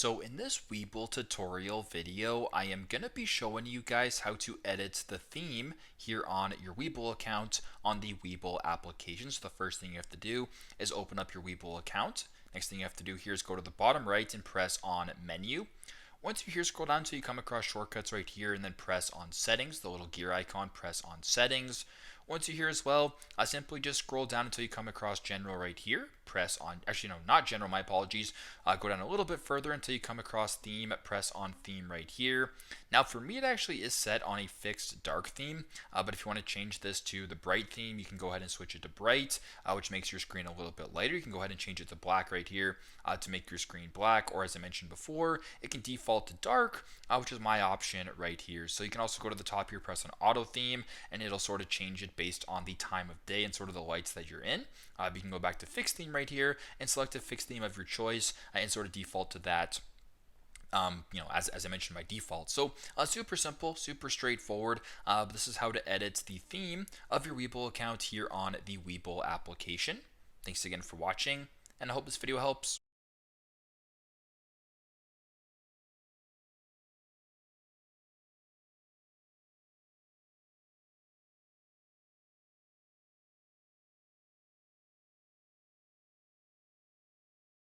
So in this Webull tutorial video, I am going to be showing you guys how to edit the theme here on your Webull account on the Webull application. So the first thing you have to do is open up your Webull account. Next thing you have to do here is go to the bottom right and press on menu. Once you here scroll down until you come across shortcuts right here and then press on settings, the little gear icon, press on settings. Once you're here as well, simply just scroll down until you come across general right here. Press on, actually no, not general, my apologies. Go down a little bit further until you come across theme, press on theme right here. Now for me it actually is set on a fixed dark theme, but if you want to change this to the bright theme, you can go ahead and switch it to bright, which makes your screen a little bit lighter. You can go ahead and change it to black right here to make your screen black, or as I mentioned before, it can default to dark, which is my option right here. So you can also go to the top here, press on auto theme, and it'll sort of change it based on the time of day and sort of the lights that you're in. You can go back to fixed theme right here and select a fixed theme of your choice and sort of default to that. As I mentioned by default. So super simple, super straightforward. This is how to edit the theme of your Webull account here on the Webull application. Thanks again for watching, and I hope this video helps.